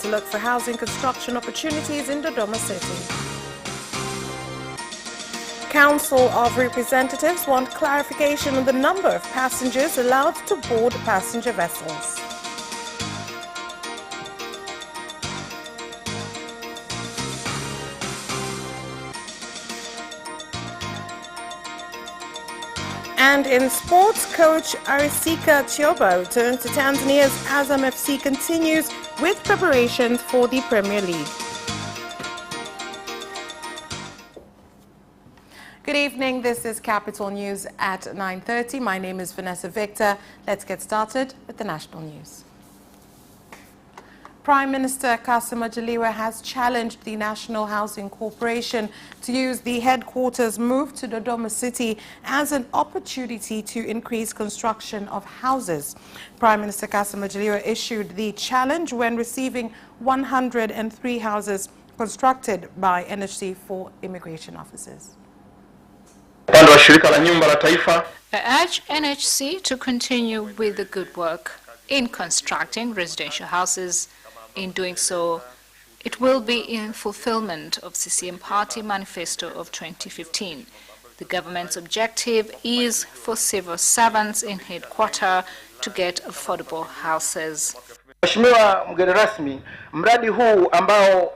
to look for housing construction opportunities in Dodoma City. Council of Representatives want clarification on the number of passengers allowed to board passenger vessels. And in sports, coach Arisika Chioba returns to Tanzania's Azam FC continues with preparations for the Premier League. Good evening, this is Capital News at 9:30. My name is Vanessa Victor. Let's get started with the national news. Prime Minister Kassim Majaliwa has challenged the National Housing Corporation to use the headquarters move to Dodoma City as an opportunity to increase construction of houses. Prime Minister Kassim Majaliwa issued the challenge when receiving 103 houses constructed by NHC for immigration officers. I urge NHC to continue with the good work in constructing residential houses. In doing so, it will be in fulfillment of CCM Party Manifesto of 2015. The government's objective is for civil servants in headquarters to get affordable houses. Mheshimiwa mgeni rasmi, mradi huu ambao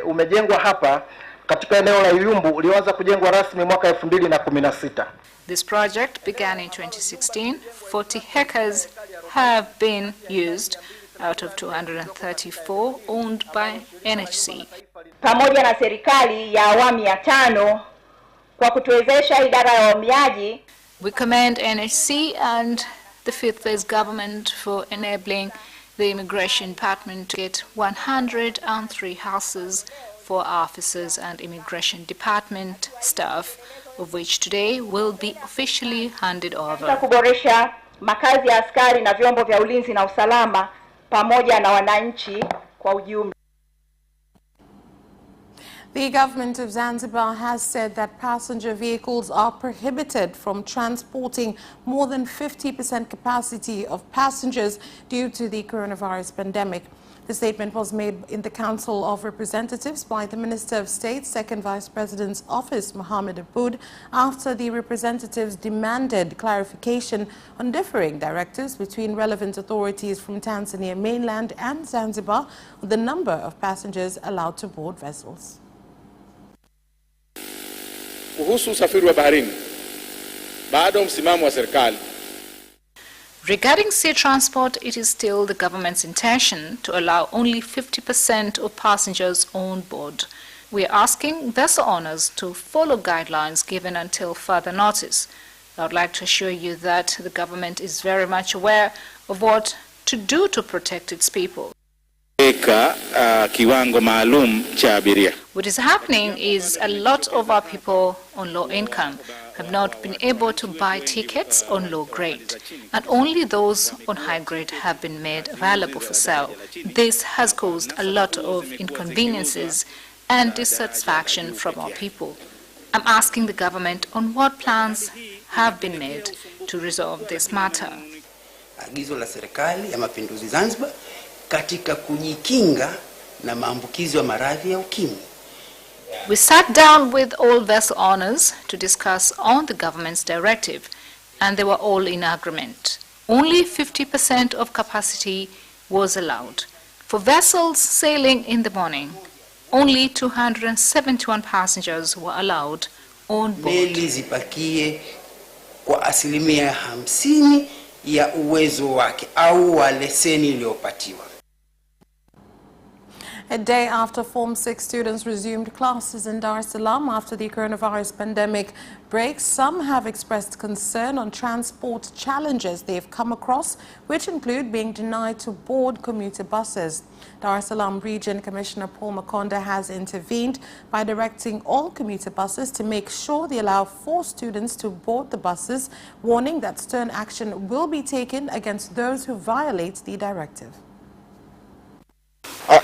umejengwa hapa katika eneo la Uyumbu ulianza kujengwa rasmi mwaka 2016. This project began in 2016. 40 hectares have been used out of 234 owned by NHC. Pamoja na serikali ya awamu ya 5 kwa kutuwezesha idara ya uhamiaji. We commend NHC and the fifth phase government for enabling the Immigration Department to get 103 houses for officers and Immigration Department staff, of which today will be officially handed over. Kuboresha makazi ya askari na vyombo vya ulinzi na usalama pamoja na wananchi kwa ujumla. The government of Zanzibar has said that passenger vehicles are prohibited from transporting more than 50% capacity of passengers due to the coronavirus pandemic. The statement was made in the Council of Representatives by the Minister of State, Second Vice President's Office, Mohammed Aboud, after the representatives demanded clarification on differing directives between relevant authorities from Tanzania mainland and Zanzibar on the number of passengers allowed to board vessels. Kuhusu usafiri wa baharini, bado msimamo wa serikali. Regarding sea transport, it is still the government's intention to allow only 50% of passengers on board. We are asking vessel owners to follow guidelines given until further notice. I would like to assure you that the government is very much aware of what to do to protect its people. What is happening is a lot of our people on low income have not been able to buy tickets on low grade, and only those on high grade have been made available for sale. This has caused a lot of inconveniences and dissatisfaction from our people. I'm asking the government on what plans have been made to resolve this matter. Agizo la serikali ya mapinduzi Zanzibar katika kujikinga na maambukizi ya maradhi ya ukimwi. We sat down with all vessel owners to discuss on the government's directive, and they were all in agreement. Only 50% of capacity was allowed. For vessels sailing in the morning, only 271 passengers were allowed on board. Meli zipakie kwa asilimia 50 ya uwezo wake au wa leseni iliyopatiwa. A day after Form 6 students resumed classes in Dar es Salaam after the coronavirus pandemic breaks, some have expressed concern on transport challenges they've come across, which include being denied to board commuter buses. Dar es Salaam Region Commissioner Paul Makonda has intervened by directing all commuter buses to make sure they allow 4 students to board the buses, warning that stern action will be taken against those who violate the directive.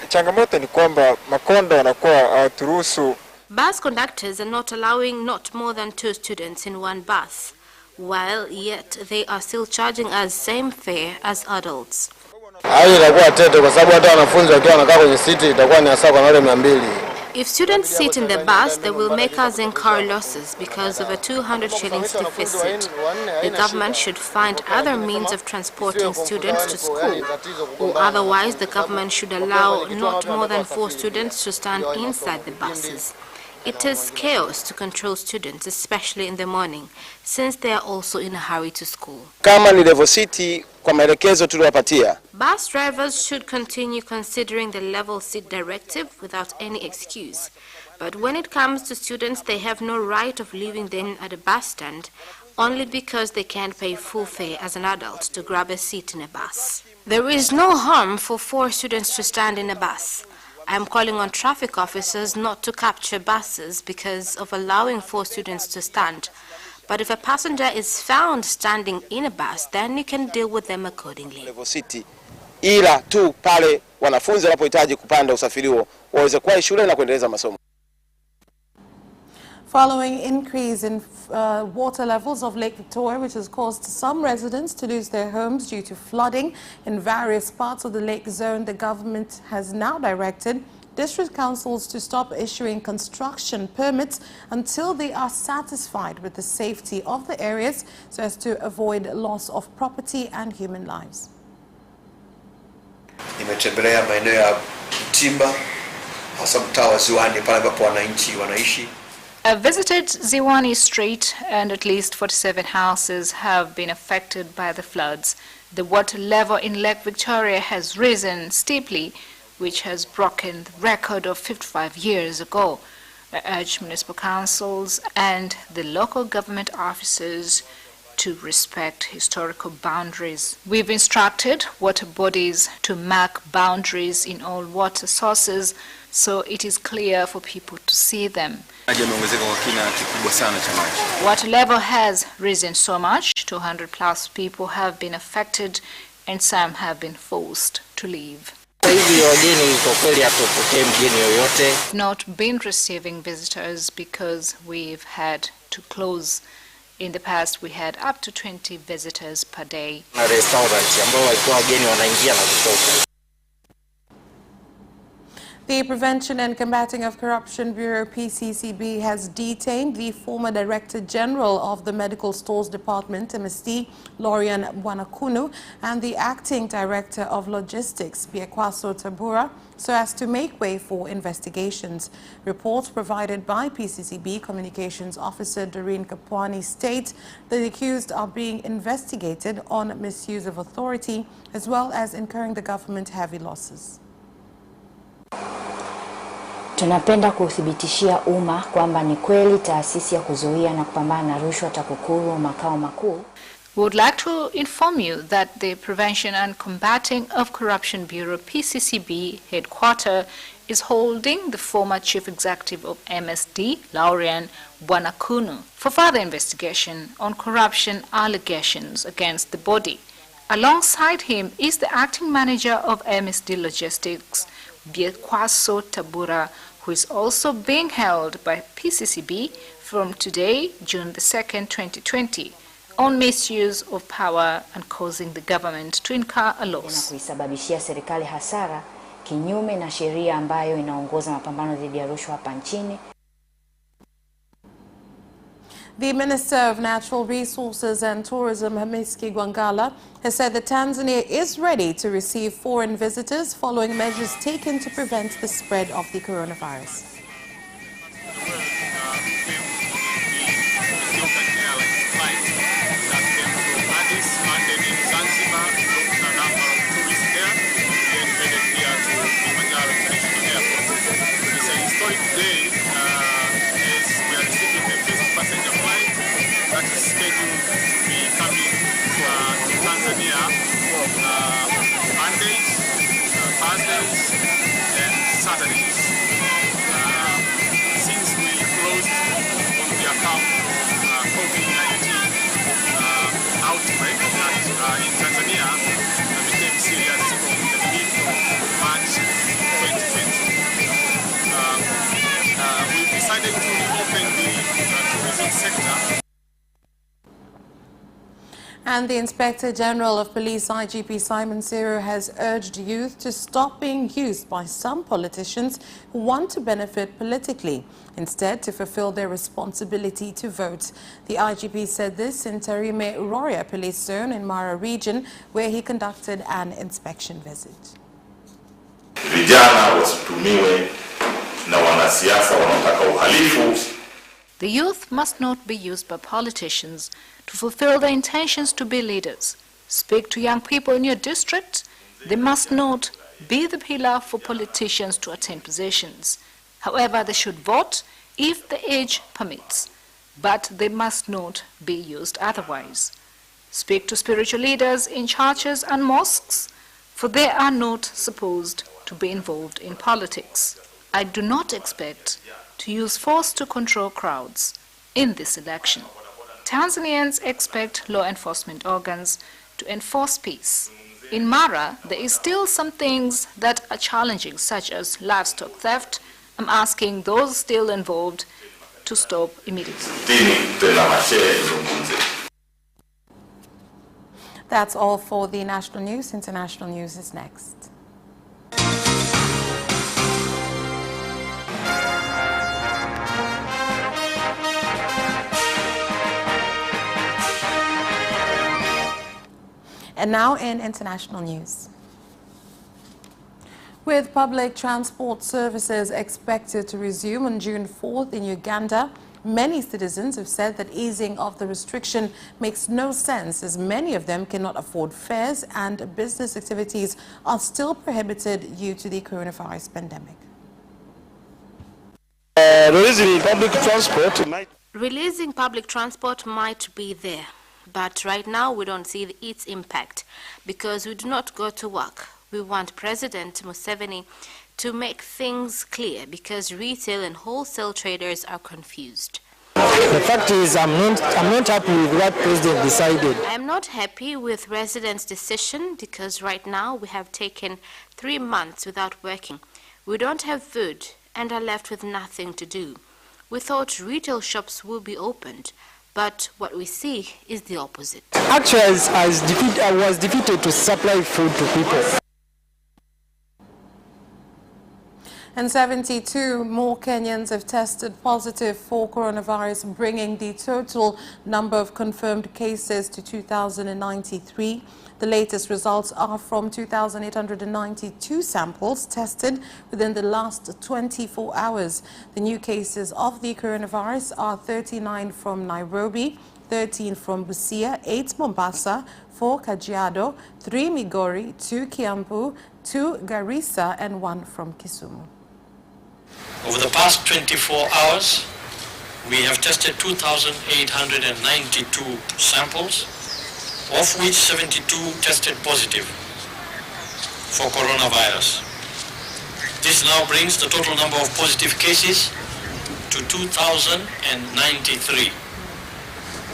Changamoto ni kwamba Makonda wanakuwa hawaturuhusu. Bus conductors are not allowing not more than 2 students in one bus, while yet they are still charging us same fare as adults. Hali itakuwa tete kwa sababu hata wanafunzi wakiwa wanakaa kwenye siti itakuwa ni hasa kwa wale 200. If students sit in the bus, they will make us incur losses because of a 200 shillings deficit. The government should find other means of transporting students to school, or otherwise the government should allow not more than 4 students to stand inside the buses. It is chaos to control students, especially in the morning, since they are also in a hurry to school. Kama ni level city kwa maelekezo tuliyopatia. Bus drivers should continue considering the level seat directive without any excuse. But when it comes to students, they have no right of leaving them at a bus stand only because they can't pay full fare as an adult to grab a seat in a bus. There is no harm for 4 students to stand in a bus. I am calling on traffic officers not to capture buses because of allowing 4 students to stand. But if a passenger is found standing in a bus, then you can deal with them accordingly. Level city, ila tu pale wanafunzi wanapohitaji kupanda usafiri huo waweze kuwa shule na kuendeleza masomo. Following increase in water levels of Lake Victoria, which has caused some residents to lose their homes due to flooding in various parts of the lake zone, the government has now directed district councils to stop issuing construction permits until they are satisfied with the safety of the areas so as to avoid loss of property and human lives. Nimetembelea maeneo ya Timba, hasa mtaa wa Ziwani pale ambapo wananchi wanaishi. I visited Ziwani Street, and at least 47 houses have been affected by the floods. The water level in Lake Victoria has risen steeply, which has broken the record of 55 years ago. I urge municipal councils and the local government officers to respect historical boundaries. We've instructed water bodies to mark boundaries in all water sources so it is clear for people to see them. Water level has risen so much, 200 plus people have been affected and some have been forced to leave. Not been receiving visitors because we've had to close. In the past, we had up to 20 visitors per day. The Prevention and Combating of Corruption Bureau, PCCB, has detained the former Director General of the Medical Stores Department, MSD Bwanakunu, and the Acting Director of Logistics, Tabora, so as to make way for investigations. Reports provided by PCCB Communications Officer Doreen Kapwani state that the accused are being investigated on misuse of authority as well as incurring the government heavy losses. Tunapenda kuthibitishia umma kwamba ni kweli taasisi ya kuzuia na kupambana na rushwa TAKUKURU makao makuu. We would like to inform you that the Prevention and Combating of Corruption Bureau PCCB headquarters is holding the former Chief Executive of MSD, Bwanakunu, for further investigation on corruption allegations against the body. Alongside him is the Acting Manager of MSD Logistics, Tabora, who is also being held by PCCB from today, June the 2nd, 2020, on misuse of power and causing the government to incur a loss. Kuisababishia serikali hasara kinyume na sheria ambayo inaongoza mapambano dhidi ya rushwa hapa nchini. The Minister of Natural Resources and Tourism, Hamiski Gwangala, has said that Tanzania is ready to receive foreign visitors following measures taken to prevent the spread of the coronavirus. Mondays, Thursdays, and Saturdays. And the Inspector General of Police, IGP Simon Siro, has urged youth to stop being used by some politicians who want to benefit politically, instead to fulfill their responsibility to vote. The IGP said this in Tarime Uroria Police Zone in Mara region, where he conducted an inspection visit. Vijana wasitumiwe na wanasiasa wanaotaka uhalifu. The youth must not be used by politicians to fulfill their intentions to be leaders. Speak to young people in your district. They must not be the pillar for politicians to attain positions. However, they should vote if the age permits, but they must not be used otherwise. Speak to spiritual leaders in churches and mosques, for they are not supposed to be involved in politics. I do not expect to use force to control crowds in this election. Tanzanians expect law enforcement organs to enforce peace. In Mara, there is still some things that are challenging, such as livestock theft. I'm asking those still involved to stop immediately. That's all for the national news. International news is next. And now in international news. With public transport services expected to resume on June 4th in Uganda, many citizens have said that easing of the restriction makes no sense, as many of them cannot afford fares and business activities are still prohibited due to the coronavirus pandemic. Releasing public transport might be there. But right now, we don't see its impact because we do not go to work. We want President Museveni to make things clear because retail and wholesale traders are confused. The fact is, I'm not happy with what President decided. I'm not happy with residents' decision because right now we have taken 3 months without working. We don't have food and are left with nothing to do. We thought retail shops will be opened, but what we see is the opposite. Actually, I was defeated to supply food to people. And 72 more Kenyans have tested positive for coronavirus, bringing the total number of confirmed cases to 2,093. The latest results are from 2,892 samples tested within the last 24 hours. The new cases of the coronavirus are 39 from Nairobi, 13 from Busia, 8 Mombasa, 4 Kajiado, 3 Migori, 2 Kiambu, 2 Garissa, and 1 from Kisumu. Over the past 24 hours, we have tested 2,892 samples, of which 72 tested positive for coronavirus. This now brings the total number of positive cases to 2,093,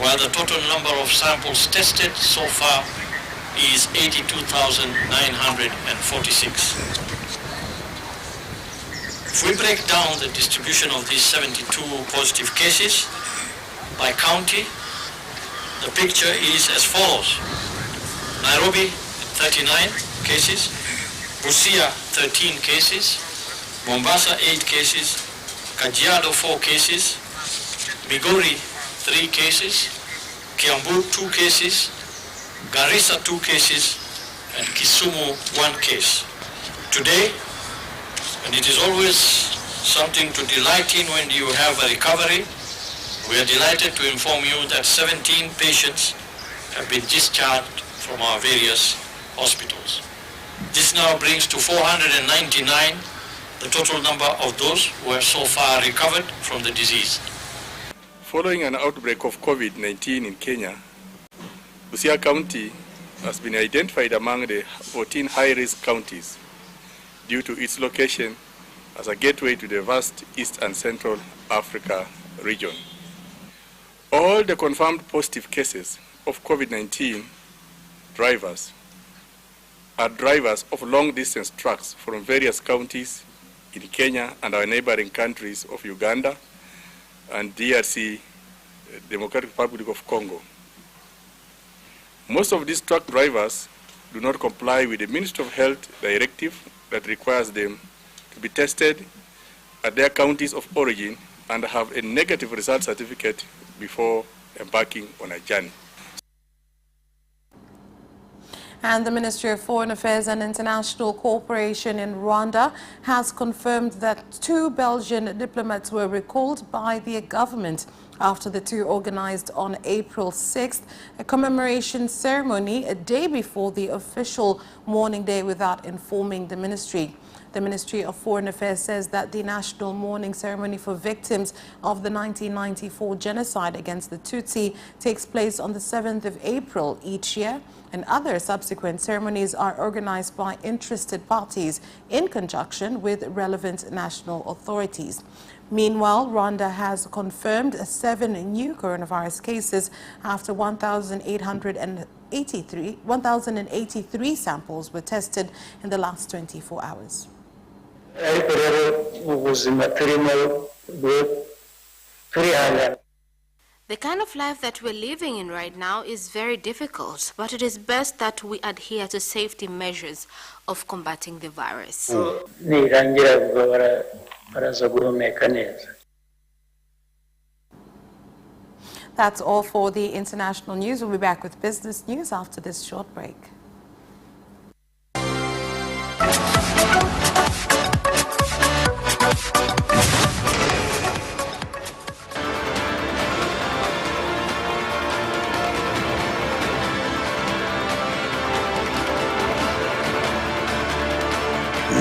while the total number of samples tested so far is 82,946. If we break down the distribution of these 72 positive cases by county, the picture is as follows. Nairobi, 39 cases. Busia, 13 cases. Mombasa, 8 cases. Kajiado, 4 cases. Migori, 3 cases. Kiambu, 2 cases. Garissa, 2 cases. And Kisumu, 1 case. Today, and it is always something to delight in when you have a recovery, we are delighted to inform you that 17 patients have been discharged from our various hospitals. This now brings to 499 the total number of those who have so far recovered from the disease. Following an outbreak of COVID-19 in Kenya, Busia County has been identified among the 14 high-risk counties due to its location as a gateway to the vast East and Central Africa region. All the confirmed positive cases of COVID-19 drivers are drivers of long-distance trucks from various counties in Kenya and our neighboring countries of Uganda and DRC, Democratic Republic of Congo. Most of these truck drivers do not comply with the Ministry of Health directive that requires them to be tested at their counties of origin and have a negative result certificate before embarking on a journey. And the Ministry of Foreign Affairs and International Cooperation in Rwanda has confirmed that 2 Belgian diplomats were recalled by the government after the two organized on April 6th a commemoration ceremony a day before the official mourning day without informing the ministry. The Ministry of Foreign Affairs says that the national mourning ceremony for victims of the 1994 genocide against the Tutsi takes place on the 7th of April each year, and other subsequent ceremonies are organized by interested parties in conjunction with relevant national authorities. Meanwhile, Rwanda has confirmed 7 new coronavirus cases after 1,083 samples were tested in the last 24 hours. The kind of life that we're living in right now is very difficult, but it is best that we adhere to safety measures of combating the virus. That's all for the international news. We'll be back with business news after this short break.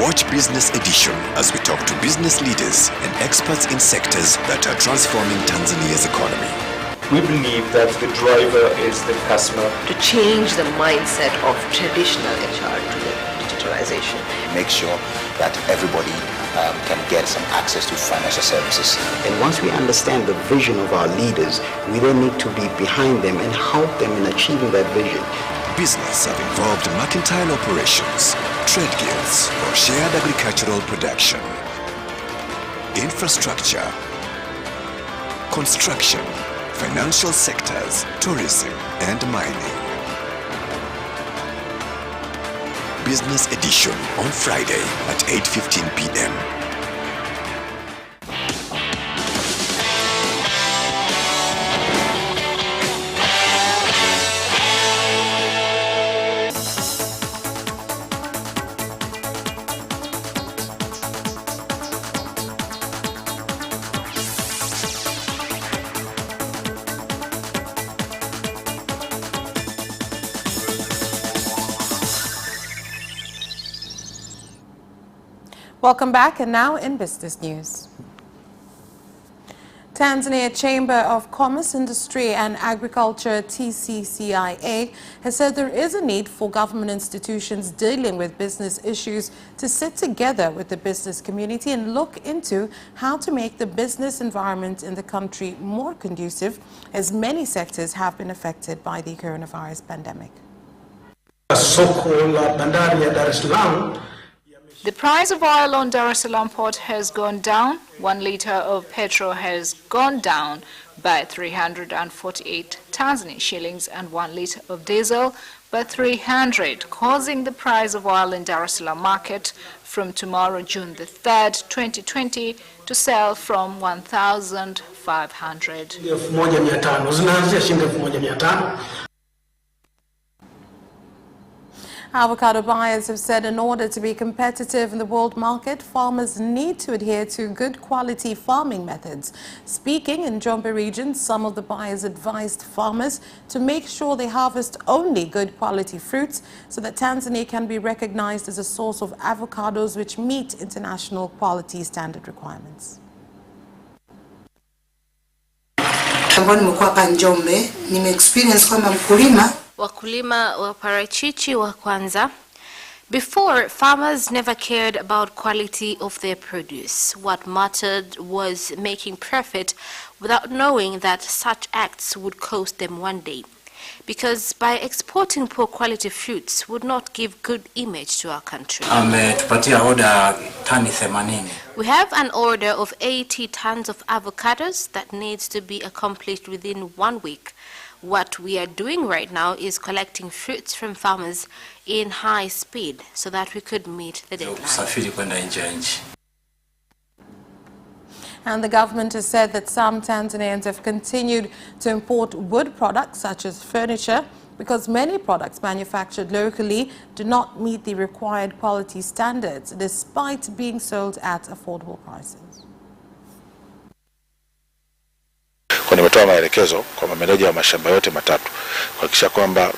Watch Business Edition as we talk to business leaders and experts in sectors that are transforming Tanzania's economy. We believe that the driver is the customer. To change the mindset of traditional HR to the digitalization. Make sure that everybody can get some access to financial services. And once we understand the vision of our leaders, we then need to be behind them and help them in achieving that vision. Business have involved mercantile operations, trade guilds, or shared agricultural production, infrastructure, construction, financial sectors, tourism, and mining. Business Edition on Friday at 8:15 p.m. Welcome back, and now in business news. Tanzania Chamber of Commerce, Industry and Agriculture, TCCIA, has said there is a need for government institutions dealing with business issues to sit together with the business community and look into how to make the business environment in the country more conducive, as many sectors have been affected by the coronavirus pandemic. The price of oil on Dar es Salaam port has gone down. 1 liter of petrol has gone down by 348 Tanzanian shillings and 1 liter of diesel by 300, causing the price of oil in Dar es Salaam market from tomorrow, June the 3rd, 2020, to sell from 1,500. Avocado buyers have said in order to be competitive in the world market, farmers need to adhere to good quality farming methods. Speaking in Njombe region, some of the buyers advised farmers to make sure they harvest only good quality fruits so that Tanzania can be recognized as a source of avocados which meet international quality standard requirements. Wakulima wa parachichi wa kwanza. Before, farmers never cared about quality of their produce. What mattered was making profit without knowing that such acts would cost them one day. Because by exporting poor quality fruits would not give good image to our country. We have an order of 80 tons of avocados that needs to be accomplished within 1 week. What we are doing right now is collecting fruits from farmers in high speed so that we could meet the deadline. And the government has said that some Tanzanians have continued to import wood products such as furniture because many products manufactured locally do not meet the required quality standards despite being sold at affordable prices. Nimetoa maelekezo kwa mameneja wa mashamba yote matatu kuhakikisha kwamba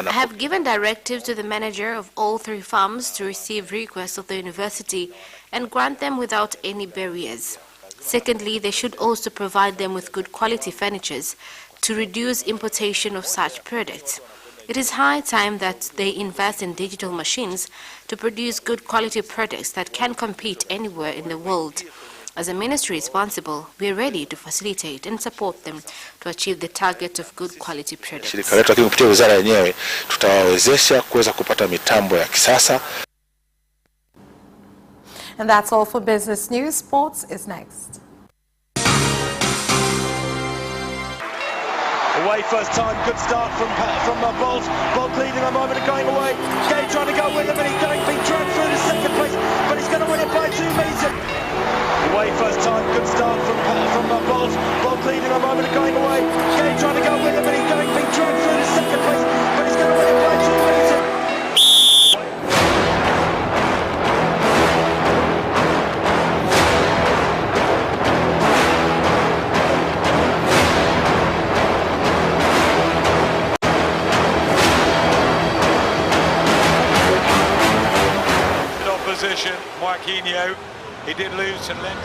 I have given directives to the manager of all 3 farms to receive requests of the university and grant them without any barriers. Secondly, they should also provide them with good quality furnitures to reduce importation of such products. It is high time that they invest in digital machines to produce good quality products that can compete anywhere in the world. As a ministry responsible, we are ready to facilitate and support them to achieve the target of good quality products. Shirika letu lakini kupitia wizara yenyewe tutawawezesha kuweza kupata mitambo ya kisasa. And that's all for business news. Sports is next. Away first time, good start from Bolt. Bolt leading a moment and going away. Gay trying to go with him, and he's going to be dragged through to second place, but he's going to win it by 2 meters. Away first time, good start from Bolt. Bolt leading a moment and going away. Gay trying to go with him, and he's going to be dragged through to second place, but he's going to win it by 2 meters. Joaquinho, he did lose to Lent.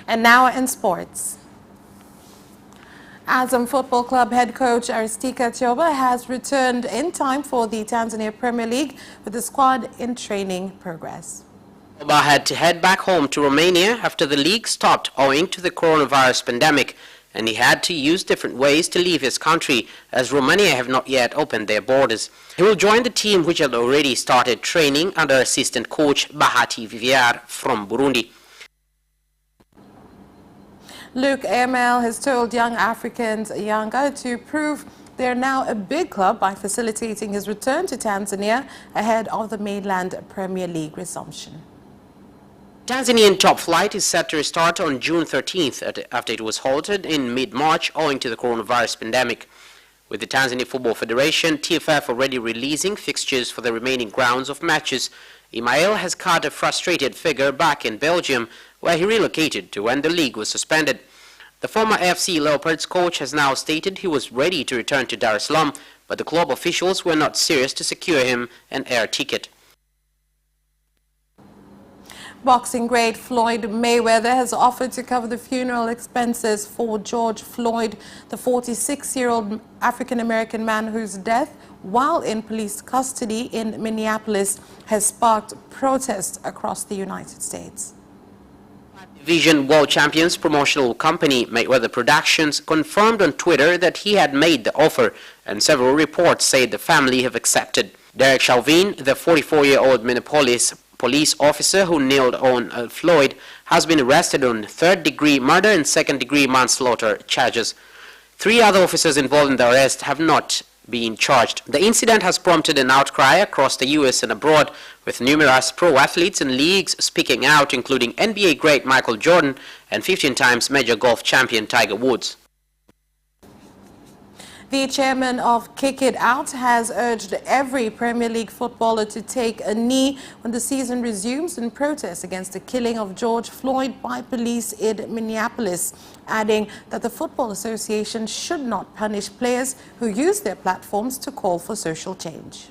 And now in sports. Azam Football Club head coach Aristika Tyoba has returned in time for the Tanzania Premier League with the squad in training progress. Tyoba had to head back home to Romania after the league stopped owing to the coronavirus pandemic, and he had to use different ways to leave his country as Romania have not yet opened their borders. He will join the team which had already started training under assistant coach Bahati Viviar from Burundi. Luke AML has told Young Africans Yanga to prove they're now a big club by facilitating his return to Tanzania ahead of the mainland Premier League resumption. Tanzanian top flight is set to restart on June 13th after it was halted in mid-March owing to the coronavirus pandemic. With the Tanzania Football Federation, TFF already releasing fixtures for the remaining rounds of matches, Ismail has cut a frustrated figure back in Belgium, where he relocated to when the league was suspended. The former AFC Leopards coach has now stated he was ready to return to Dar es Salaam, but the club officials were not serious to secure him an air ticket. Boxing great Floyd Mayweather has offered to cover the funeral expenses for George Floyd, the 46-year-old African-American man whose death while in police custody in Minneapolis has sparked protests across the United States. Division World Champions promotional company Mayweather Productions confirmed on Twitter that he had made the offer, and several reports say the family have accepted. Derek Chauvin, the 44-year-old Minneapolis police officer who nailed on Floyd, has been arrested on third-degree murder and second-degree manslaughter charges. 3 other officers involved in the arrest have not been charged. The incident has prompted an outcry across the U.S. and abroad, with numerous pro athletes and leagues speaking out, including NBA great Michael Jordan and 15 times major golf champion Tiger Woods. The chairman of Kick It Out has urged every Premier League footballer to take a knee when the season resumes in protest against the killing of George Floyd by police in Minneapolis, adding that the Football Association should not punish players who use their platforms to call for social change.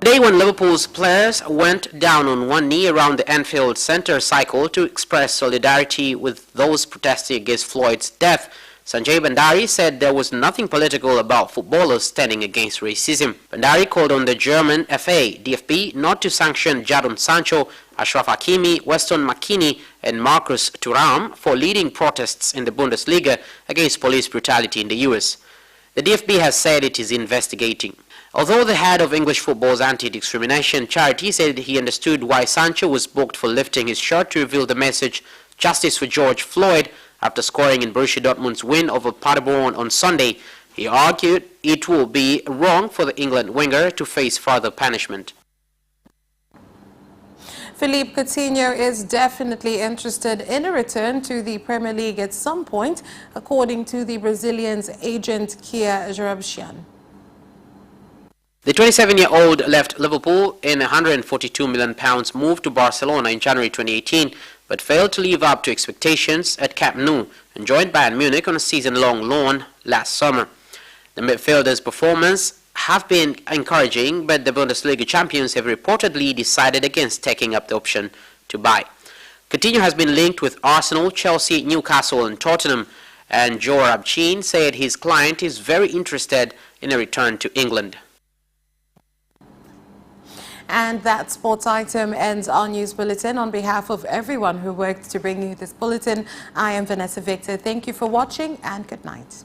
Today, when Liverpool's players went down on one knee around the Anfield Centre cycle to express solidarity with those protesting against Floyd's death, Sanjay Bandari said there was nothing political about footballers standing against racism. Bandari called on the German FA, DFB, not to sanction Jadon Sancho, Ashraf Hakimi, Weston McKennie and Marcus Thuram for leading protests in the Bundesliga against police brutality in the US. The DFB has said it is investigating. Although the head of English football's anti-discrimination charity said he understood why Sancho was booked for lifting his shirt to reveal the message "Justice for George Floyd" after scoring in Borussia Dortmund's win over Paderborn on Sunday, he argued it will be wrong for the England winger to face further punishment. Philippe Coutinho is definitely interested in a return to the Premier League at some point, according to the Brazilian's agent Kia Jarabshian. The 27-year-old left Liverpool in a £142 million move to Barcelona in January 2018, but failed to live up to expectations at Camp Nou and joined Bayern Munich on a season-long loan last summer. The midfielder's performance have been encouraging, but the Bundesliga champions have reportedly decided against taking up the option to buy. Coutinho has been linked with Arsenal, Chelsea, Newcastle and Tottenham, and Joe Rabchin said his client is very interested in a return to England. And that sports item ends our news bulletin. On behalf of everyone who worked to bring you this bulletin, I am Vanessa Victor. Thank you for watching and good night.